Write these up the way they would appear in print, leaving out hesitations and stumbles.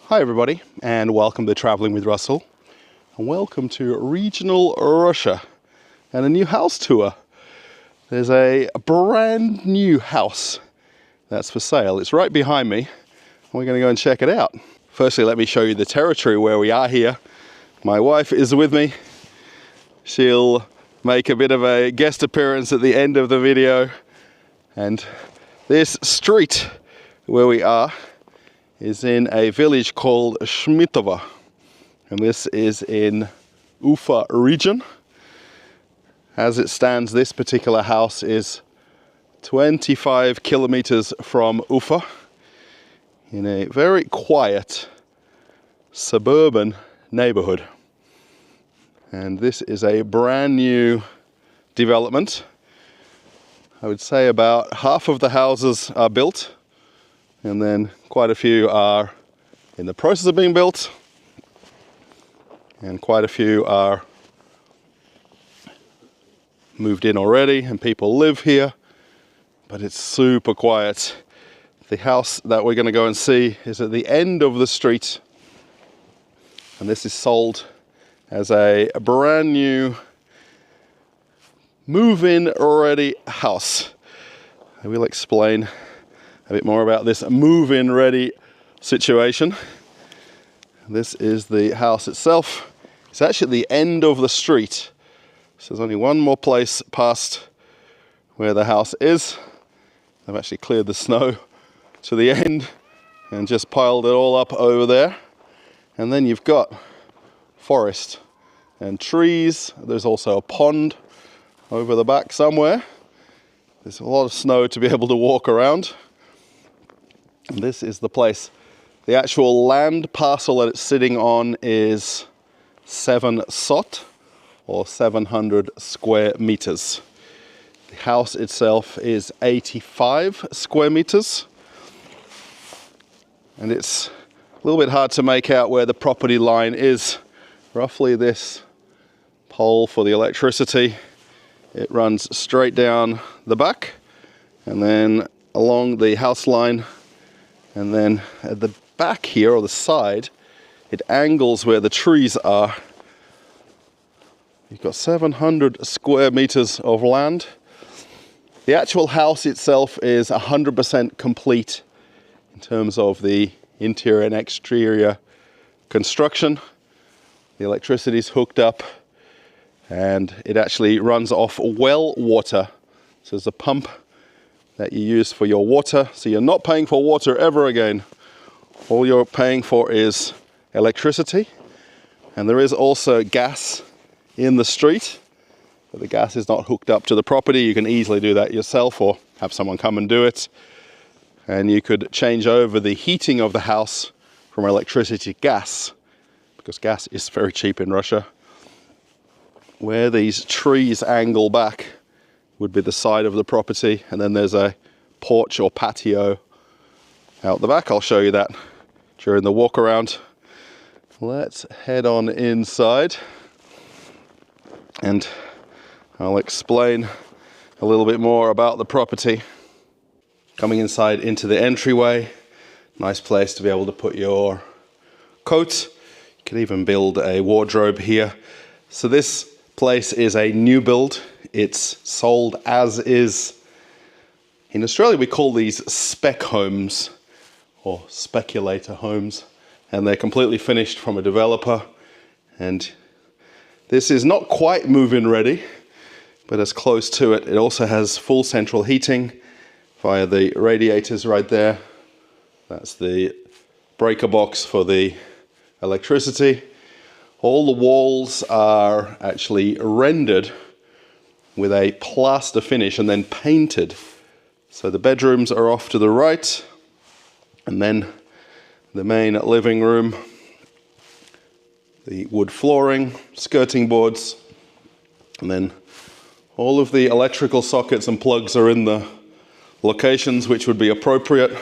Hi everybody, and welcome to Traveling with Russell, and welcome to regional Russia and a new house tour. There's a brand new house that's for sale. It's right behind me, and we're going to go and check it out. Firstly, let me show you the territory where we are here. My wife is with me. She'll make a bit of a guest appearance at the end of the video. And this street where we are is in a village called Shmidtovo, and this is in Ufa region. As it stands, this particular house is 25 kilometers from Ufa in a very quiet suburban neighborhood. And this is a brand new development. I would say about half of the houses are built, and then quite a few are in the process of being built, and quite a few are moved in already and people live here, but it's super quiet. The house that we're going to go and see is at the end of the street, and this is sold as a brand new move-in ready house. I will explain a bit more about this move-in ready situation. This is the house itself. It's actually at the end of the street, so there's only one more place past where the house is. I've actually cleared the snow to the end and just piled it all up over there, and then you've got forest and trees. There's also a pond over the back somewhere. There's a lot of snow to be able to walk around. And this is the place. The actual land parcel that it's sitting on is 7 sot, or 700 square meters. The house itself is 85 square meters. And it's a little bit hard to make out where the property line is. Roughly this pole for the electricity, it runs straight down the back and then along the house line, and then at the back here, or the side, it angles where the trees are. You've got 700 square meters of land. The actual house itself is 100% complete in terms of the interior and exterior construction. The electricity is hooked up, and it actually runs off well water. So there's a pump that you use for your water, so you're not paying for water ever again. All you're paying for is electricity, and there is also gas in the street, but the gas is not hooked up to the property. You can easily do that yourself or have someone come and do it, and you could change over the heating of the house from electricity to gas, because gas is very cheap in Russia. Where these trees angle back would be the side of the property, and then there's a porch or patio out the back. I'll show you that during the walk around. Let's head on inside and I'll explain a little bit more about the property. Coming inside into the entryway, nice place to be able to put your coat. You can even build a wardrobe here. So this place is a new build. It's sold as is. In Australia, we call these spec homes or speculator homes, and they're completely finished from a developer. And this is not quite move-in ready, but as close to it. It also has full central heating via the radiators right there. That's the breaker box for the electricity. All the walls are actually rendered with a plaster finish and then painted. So the bedrooms are off to the right, and then the main living room, the wood flooring, skirting boards, and then all of the electrical sockets and plugs are in the locations which would be appropriate.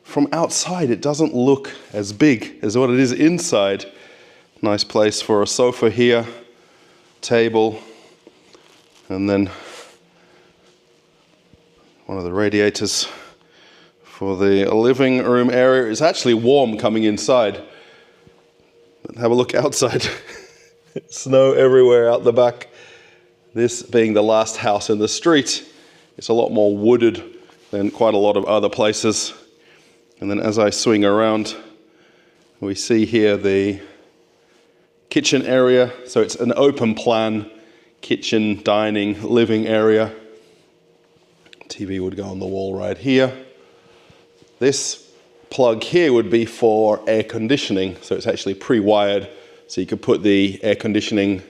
From outside, it doesn't look as big as what it is inside. Nice place for a sofa here, table, and then one of the radiators for the living room area. It's actually warm coming inside. But have a look outside. Snow everywhere out the back. This being the last house in the street, it's a lot more wooded than quite a lot of other places. And then as I swing around, we see here the kitchen area. So it's an open plan kitchen, dining, living area. TV would go on the wall right here. This plug here would be for air conditioning. So it's actually pre-wired. So you could put the air conditioning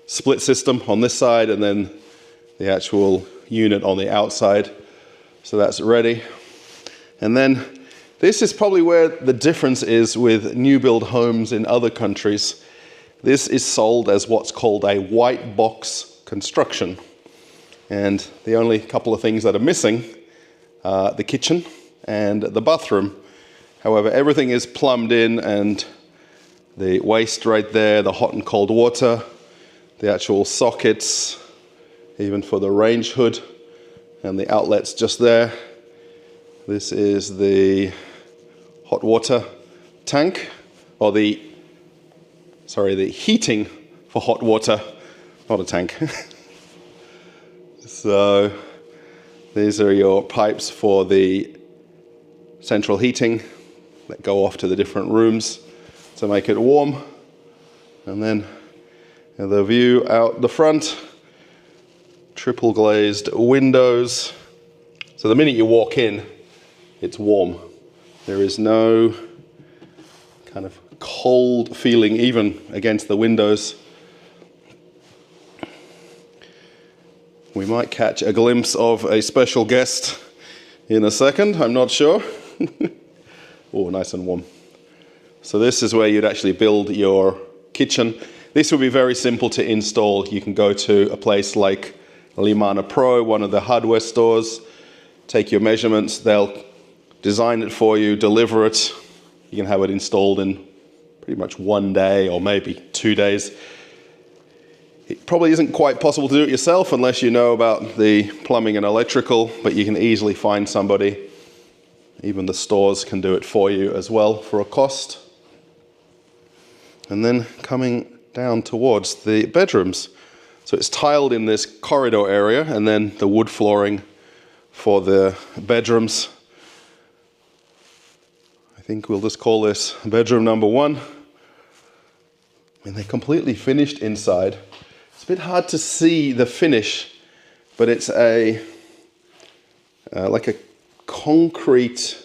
split system on this side and then the actual unit on the outside. So that's ready. And then this is probably where the difference is with new build homes in other countries. This is sold as what's called a white box construction. And the only couple of things that are missing are the kitchen and the bathroom. However, everything is plumbed in, and the waste right there, the hot and cold water, the actual sockets, even for the range hood, and the outlets just there. This is the hot water tank, or the heating for hot water, not a tank. So these are your pipes for the central heating that go off to the different rooms to make it warm. And then the view out the front, triple glazed windows. So the minute you walk in, it's warm. There is no kind of cold feeling even against the windows. We might catch a glimpse of a special guest in a second, I'm not sure. Oh, nice and warm. So this is where you'd actually build your kitchen. This will be very simple to install. You can go to a place like Limana Pro, one of the hardware stores, take your measurements, they'll design it for you, deliver it. You can have it installed in pretty much 1 day or maybe 2 days. It probably isn't quite possible to do it yourself unless you know about the plumbing and electrical, but you can easily find somebody. Even the stores can do it for you as well for a cost. And then coming down towards the bedrooms. So it's tiled in this corridor area, and then the wood flooring for the bedrooms. I think we'll just call this bedroom number 1. And they're completely finished inside. It's a bit hard to see the finish, but it's like a concrete,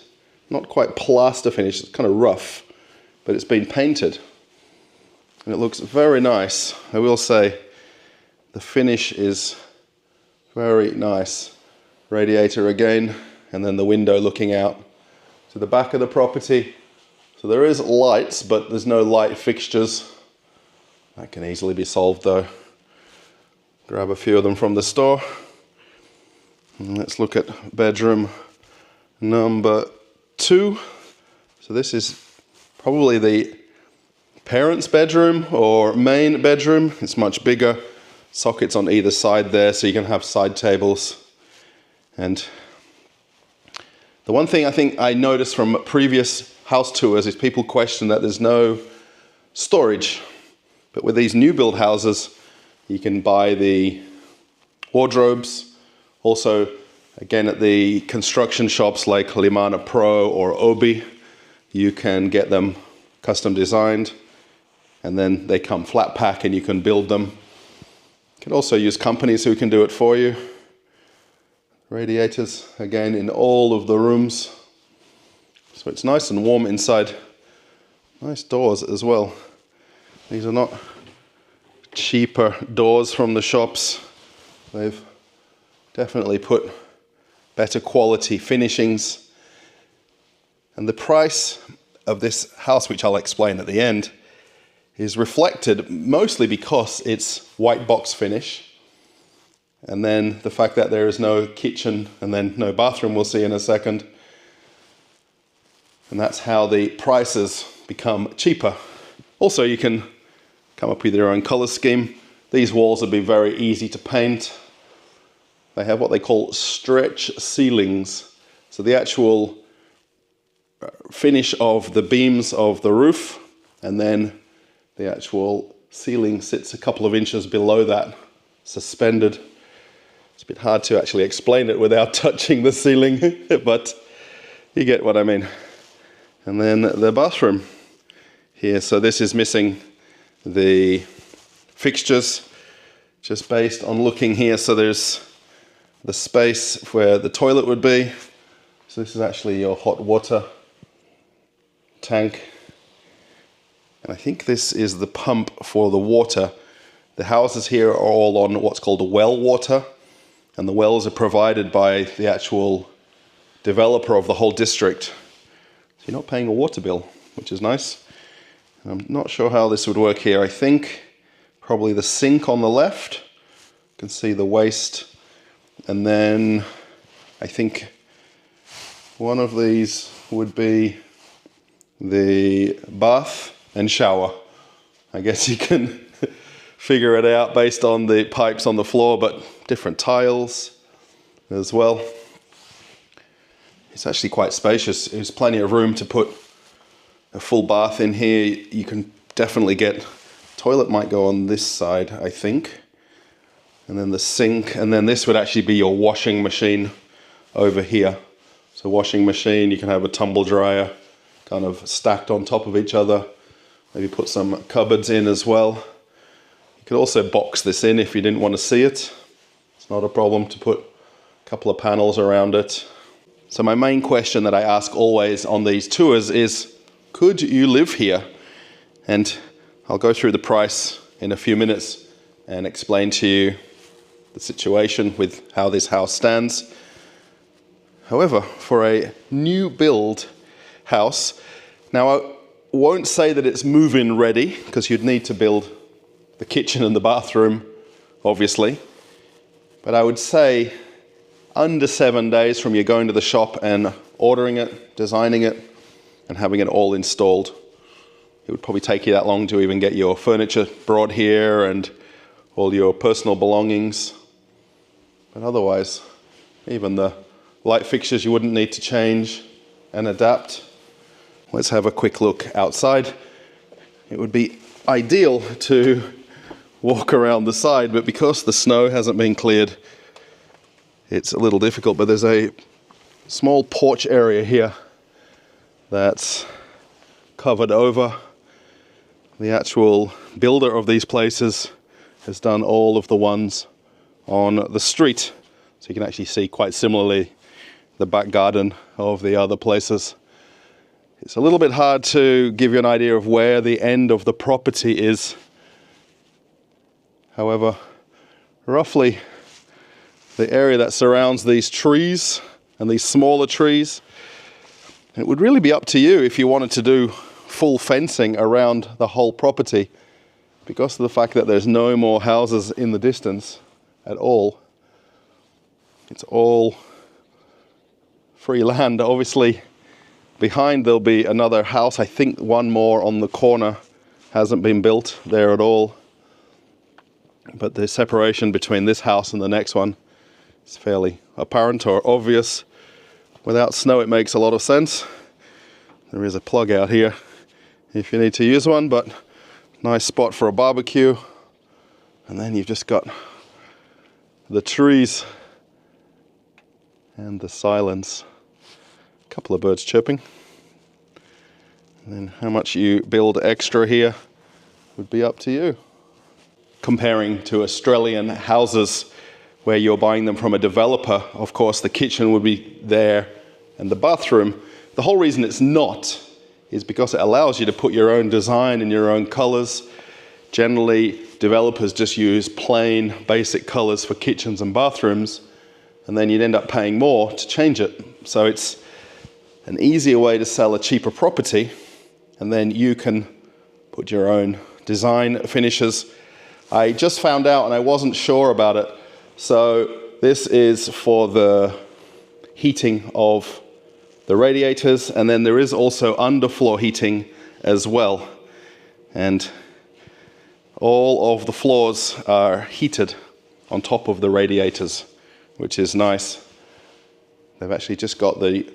not quite plaster finish. It's kind of rough, but it's been painted. And it looks very nice. I will say the finish is very nice. Radiator again, and then the window looking out to the back of the property. So there is lights, but there's no light fixtures. That can easily be solved though. Grab a few of them from the store. And let's look at bedroom number 2. So this is probably the parents' bedroom or main bedroom. It's much bigger. Sockets on either side there, so you can have side tables. And the one thing I think I noticed from previous house tours is people question that there's no storage. But with these new build houses, you can buy the wardrobes. Also, again, at the construction shops like Limana Pro or Obi, you can get them custom designed, and then they come flat pack and you can build them. You can also use companies who can do it for you. Radiators, again, in all of the rooms. So it's nice and warm inside. Nice doors as well. These are not cheaper doors from the shops. They've definitely put better quality finishings. And the price of this house, which I'll explain at the end, is reflected mostly because it's white box finish. And then the fact that there is no kitchen and then no bathroom, we'll see in a second. And that's how the prices become cheaper. Also, you can come up with your own color scheme. These walls would be very easy to paint. They have what they call stretch ceilings. So the actual finish of the beams of the roof, and then the actual ceiling sits a couple of inches below that, suspended. It's a bit hard to actually explain it without touching the ceiling, but you get what I mean. And then the bathroom here. So this is missing the fixtures, just based on looking here. So there's the space where the toilet would be. So this is actually your hot water tank. And I think this is the pump for the water. The houses here are all on what's called well water, and the wells are provided by the actual developer of the whole district. So you're not paying a water bill, which is nice. I'm not sure how this would work here. I think probably the sink on the left. You can see the waste. And then I think one of these would be the bath and shower. I guess you can figure it out based on the pipes on the floor, but different tiles as well. It's actually quite spacious. There's plenty of room to put a full bath in here. You can definitely get, toilet might go on this side, I think. And then the sink, and then this would actually be your washing machine over here. So washing machine, you can have a tumble dryer kind of stacked on top of each other. Maybe put some cupboards in as well. You could also box this in if you didn't want to see it. It's not a problem to put a couple of panels around it. So my main question that I ask always on these tours is, could you live here? And I'll go through the price in a few minutes and explain to you the situation with how this house stands. However, for a new build house, now I won't say that it's move-in ready, because you'd need to build the kitchen and the bathroom, obviously. But I would say under 7 days from you going to the shop and ordering it, designing it, and having it all installed. It would probably take you that long to even get your furniture brought here and all your personal belongings. But otherwise, even the light fixtures you wouldn't need to change and adapt. Let's have a quick look outside. It would be ideal to walk around the side, but because the snow hasn't been cleared, it's a little difficult. But there's a small porch area here that's covered over. The actual builder of these places has done all of the ones on the street. So you can actually see quite similarly the back garden of the other places. It's a little bit hard to give you an idea of where the end of the property is. However, roughly the area that surrounds these trees and these smaller trees, it would really be up to you if you wanted to do full fencing around the whole property. Because of the fact that there's no more houses in the distance at all, it's all free land. Obviously, behind there'll be another house. I think one more on the corner hasn't been built there at all. But the separation between this house and the next one is fairly apparent or obvious. Without snow, it makes a lot of sense. There is a plug out here if you need to use one, but nice spot for a barbecue. And then you've just got the trees and the silence. A couple of birds chirping. And then how much you build extra here would be up to you. Comparing to Australian houses where you're buying them from a developer, of course the kitchen would be there and the bathroom. The whole reason it's not is because it allows you to put your own design and your own colors. Generally, developers just use plain, basic colors for kitchens and bathrooms, and then you'd end up paying more to change it. So it's an easier way to sell a cheaper property, and then you can put your own design finishes. I just found out, and I wasn't sure about it, so this is for the heating of the radiators, and then there is also underfloor heating as well. And all of the floors are heated on top of the radiators, which is nice. They've actually just got the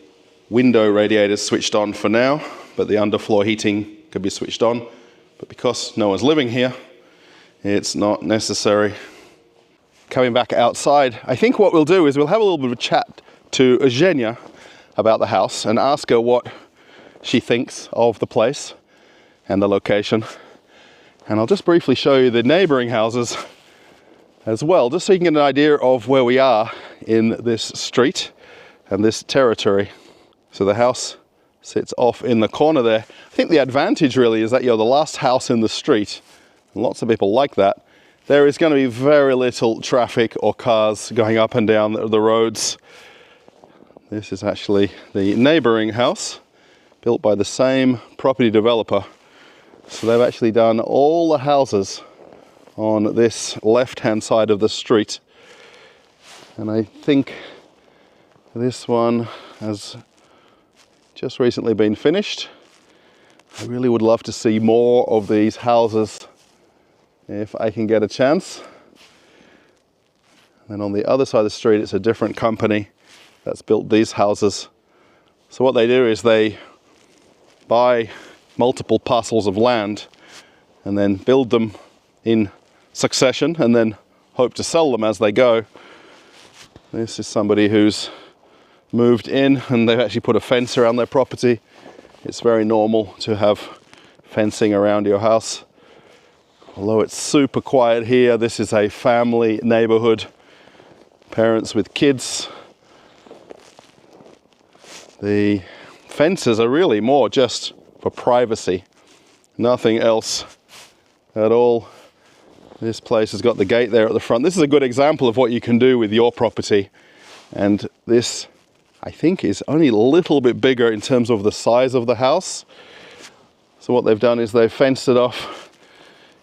window radiators switched on for now, but the underfloor heating could be switched on. But because no one's living here, it's not necessary. Coming back outside, I think what we'll do is we'll have a little bit of a chat to Zhenya about the house and ask her what she thinks of the place and the location. And I'll just briefly show you the neighboring houses as well, just so you can get an idea of where we are in this street and this territory. So the house sits off in the corner there. I think the advantage really is that you're the last house in the street, and lots of people like that. There is going to be very little traffic or cars going up and down the roads. This is actually the neighboring house, built by the same property developer. So they've actually done all the houses on this left-hand side of the street. And I think this one has just recently been finished. I really would love to see more of these houses if I can get a chance. And on the other side of the street, it's a different company that's built these houses. So what they do is they buy multiple parcels of land and then build them in succession and then hope to sell them as they go. This is somebody who's moved in and they've actually put a fence around their property. It's very normal to have fencing around your house. Although it's super quiet here, this is a family neighborhood. Parents with kids. The fences are really more just for privacy, nothing else at all. This place has got the gate there at the front. This is a good example of what you can do with your property. And this, I think, is only a little bit bigger in terms of the size of the house. So what they've done is they've fenced it off.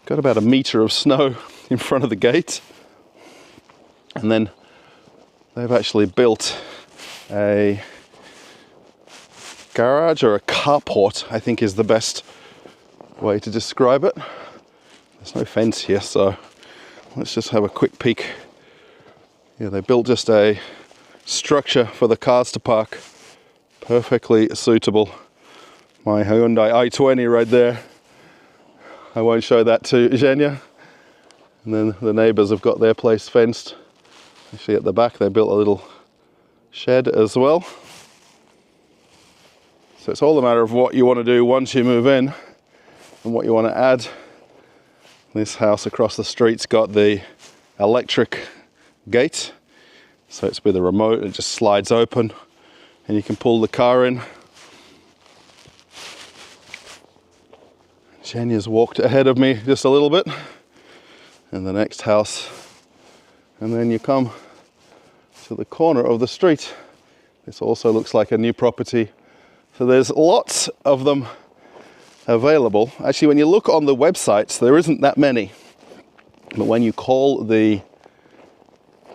Got about a meter of snow in front of the gate. And then they've actually built a garage or a carport, I think is the best way to describe it. There's no fence here, so let's just have a quick peek. Yeah, they built just a structure for the cars to park. Perfectly suitable. My Hyundai i20 right there. I won't show that to Zhenya. And then the neighbors have got their place fenced. Actually at the back they built a little shed as well. So it's all a matter of what you want to do once you move in and what you want to add. This house across the street's got the electric gate. So it's with a remote, it just slides open and you can pull the car in. Zhenya's walked ahead of me just a little bit. And the next house. And then you come to the corner of the street. This also looks like a new property. So there's lots of them available. Actually, when you look on the websites, there isn't that many. But when you call the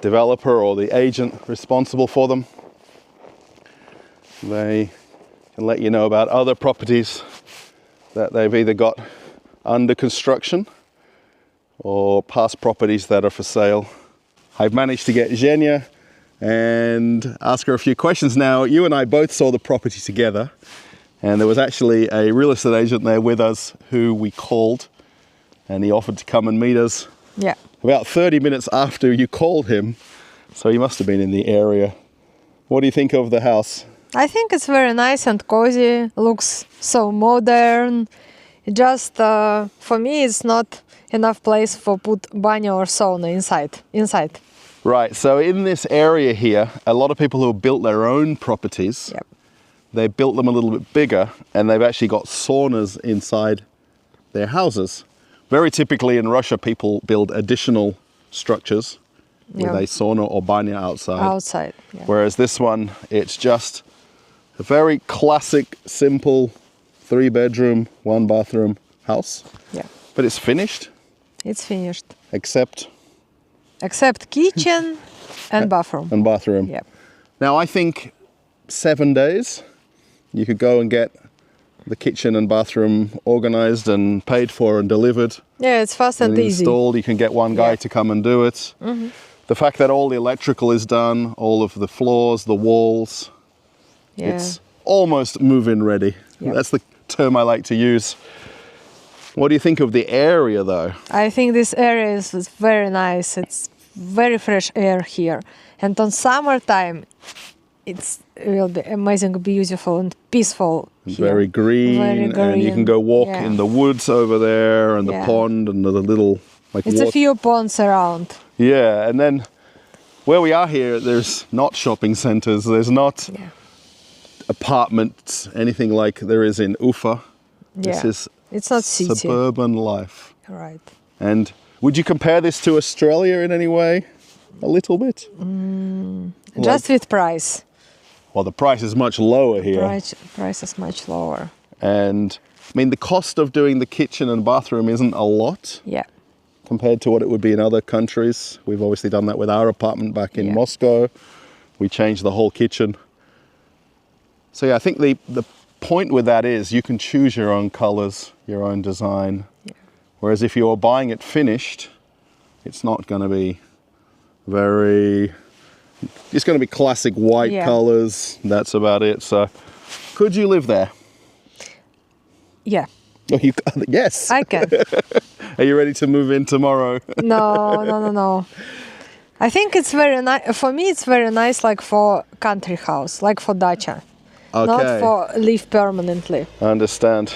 developer or the agent responsible for them, they can let you know about other properties that they've either got under construction or past properties that are for sale. I've managed to get Zhenya and ask her a few questions. Now, you and I both saw the property together, and there was actually a real estate agent there with us who we called, and he offered to come and meet us. Yeah. About 30 minutes after you called him, so he must have been in the area. What do you think of the house? I think it's very nice and cozy. Looks so modern. Just for me, it's not enough place for put banyo or sauna inside. Right, so in this area here, a lot of people who have built their own properties, Yep. they built them a little bit bigger and they've actually got saunas inside their houses. Very typically in Russia, people build additional structures with Yeah. a sauna or banya outside. Outside. Yeah. Whereas this one, it's just a very classic, simple 3-bedroom, 1-bathroom house. Yeah. But it's finished, It's finished. except Kitchen and bathroom. and bathroom. Yeah. Now, I think 7 days, you could go and get the kitchen and bathroom organized and paid for and delivered Yeah, it's fast and easy. installed. You can get one guy Yeah. to come and do it. Mm-hmm. The fact that all the electrical is done, all of the floors, the walls, Yeah. it's almost move-in ready. Yep. That's the term I like to use. What do you think of the area, though? I think this area is very nice. It's very fresh air here. And on summertime, it will be amazing, beautiful and peaceful here. Very green, and you can go walk Yeah. in the woods over there, and the Yeah. pond, and the little It's a few ponds around. Yeah, and then where we are here, there's not shopping centers, there's not Yeah. apartments, anything like there is in Ufa. This Yeah. is It's not city. suburban life. Right. And would you compare this to Australia in any way? A little bit? Just with price. Well, the price is much lower here. Price is much lower. And I mean, the cost of doing the kitchen and bathroom isn't a lot Yeah. compared to what it would be in other countries. We've obviously done that with our apartment back in Yeah. Moscow. We changed the whole kitchen. So yeah, I think the point with that is you can choose your own colors, your own design. Yeah. Whereas if you're buying it finished, it's not going to be very... It's going to be classic white Yeah. colors. That's about it. So could you live there? Yeah. Oh, yes. I can. Are you ready to move in tomorrow? No. I think it's very nice. For me, it's very nice, like for country house, like for dacha. Not Okay. for live permanently. I understand.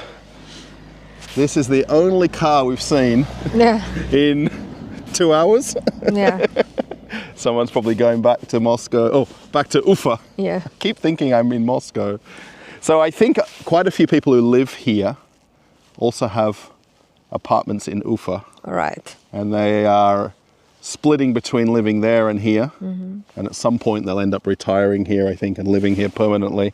This is the only car we've seen Yeah. in 2 hours. Yeah. Someone's probably going back to Moscow. Oh, back to Ufa. Yeah. Keep thinking I'm in Moscow. So I think quite a few people who live here also have apartments in Ufa. Right. And they are splitting between living there and here. And at some point they'll end up retiring here, I think, and living here permanently.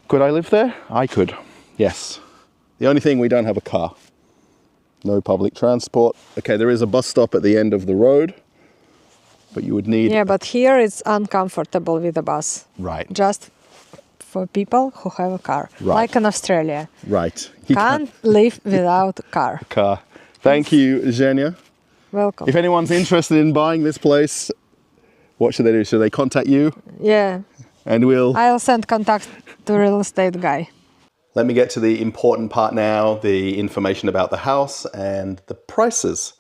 Could I live there? I could, yes. The only thing, we don't have a car. No public transport. Okay, there is a bus stop at the end of the road, but you would need... Yeah, but here it's uncomfortable with the bus. Right, Just for people who have a car. Right. Like in Australia. right. You Can't live without a car. car. Thank you, Zhenya. Welcome. If anyone's interested in buying this place, what should they do? Should they contact you? Yeah. And we'll... I'll send contact to real estate guy. Let me get to the important part now, the information about the house and the prices.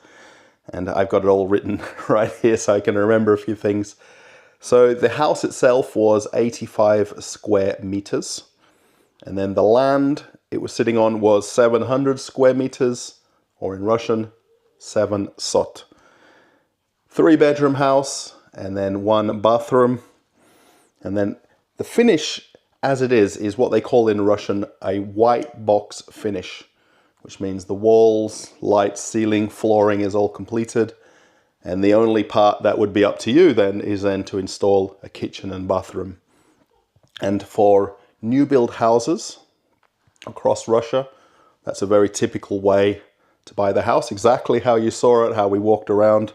And I've got it all written right here so I can remember a few things. So the house itself was 85 square meters. And then the land it was sitting on was 700 square meters, or in Russian, 7 sot. 3-bedroom house, and then 1 bathroom. And then the finish, as it is what they call in Russian a white box finish, which means the walls, lights, ceiling, flooring is all completed. And the only part that would be up to you then is then to install a kitchen and bathroom. And for new build houses across Russia, that's a very typical way to buy the house, exactly how you saw it, how we walked around.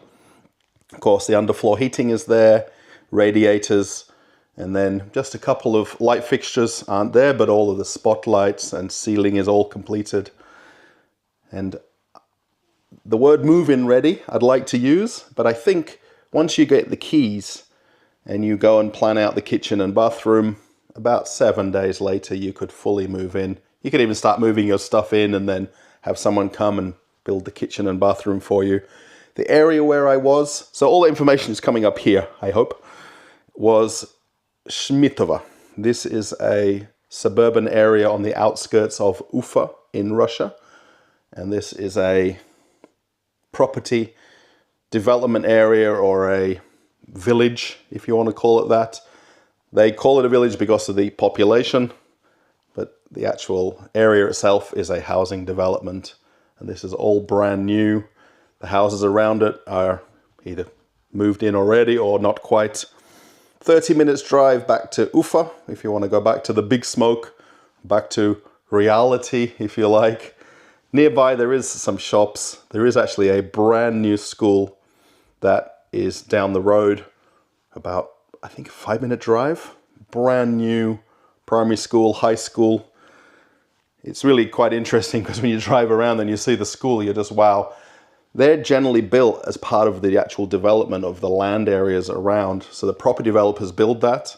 Of course, the underfloor heating is there, radiators, and then just a couple of light fixtures aren't there, but all of the spotlights and ceiling is all completed. And the word move-in ready I'd like to use, but I think once you get the keys and you go and plan out the kitchen and bathroom, about 7 days later you could fully move in. You could even start moving your stuff in and then have someone come and build the kitchen and bathroom for you. The area where I was, so all the information is coming up here, I hope, was Shmidtovo. This is a suburban area on the outskirts of Ufa in Russia. And this is a property development area, or a village, if you want to call it that. They call it a village because of the population, but the actual area itself is a housing development. And this is all brand new. The houses around it are either moved in already or not quite. 30 minutes drive back to Ufa, if you want to go back to the big smoke, back to reality, if you like. Nearby there is some shops. There is actually a brand new school that is down the road, about, I think, a 5-minute drive. Brand new primary school, high school. It's really quite interesting because when you drive around and you see the school, you're just, wow. They're generally built as part of the actual development of the land areas around. So the property developers build that,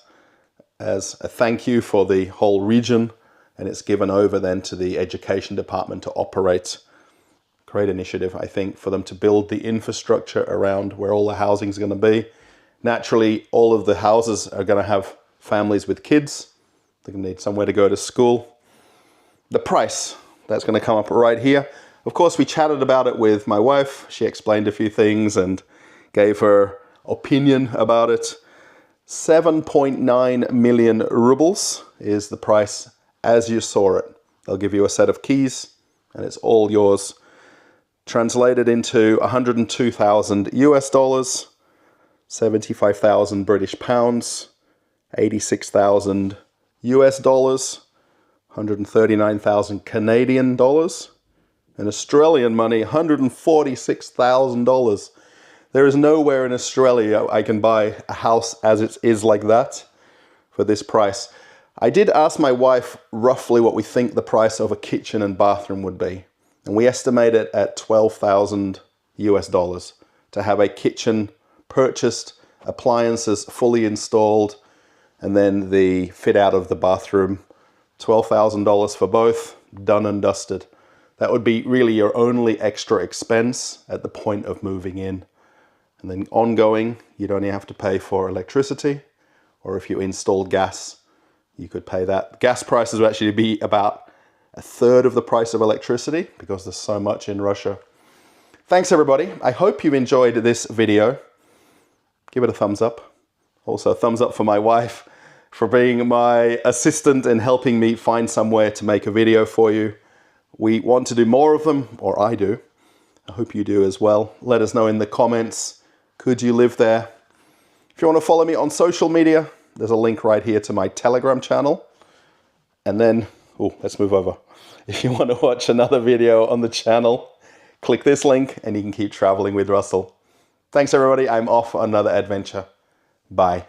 as a thank you for the whole region, and it's given over then to the education department to operate. Great initiative, I think, for them to build the infrastructure around where all the housing is going to be. Naturally, all of the houses are going to have families with kids. They're going to need somewhere to go to school. The price, that's going to come up right here. Of course, we chatted about it with my wife. She explained a few things and gave her opinion about it. 7.9 million rubles is the price as you saw it. They'll give you a set of keys and it's all yours. Translated into 102,000 US dollars, 75,000 British pounds, 86,000 US dollars, 139,000 Canadian dollars, and Australian money, $146,000. There is nowhere in Australia I can buy a house as it is like that for this price. I did ask my wife roughly what we think the price of a kitchen and bathroom would be. And we estimate it at 12,000 US dollars to have a kitchen purchased, appliances fully installed, and then the fit out of the bathroom. $12,000 for both, done and dusted. That would be really your only extra expense at the point of moving in. And then ongoing, you'd only have to pay for electricity, or if you installed gas, you could pay that. Gas prices would actually be about a third of the price of electricity because there's so much in Russia. Thanks everybody. I hope you enjoyed this video. Give it a thumbs up. Also a thumbs up for my wife for being my assistant and helping me find somewhere to make a video for you. We want to do more of them, or I do. I hope you do as well. Let us know in the comments. Could you live there? If you want to follow me on social media, there's a link right here to my Telegram channel. And then, let's move over. If you want to watch another video on the channel, click this link and you can keep traveling with Russell. Thanks everybody. I'm off on another adventure. Bye.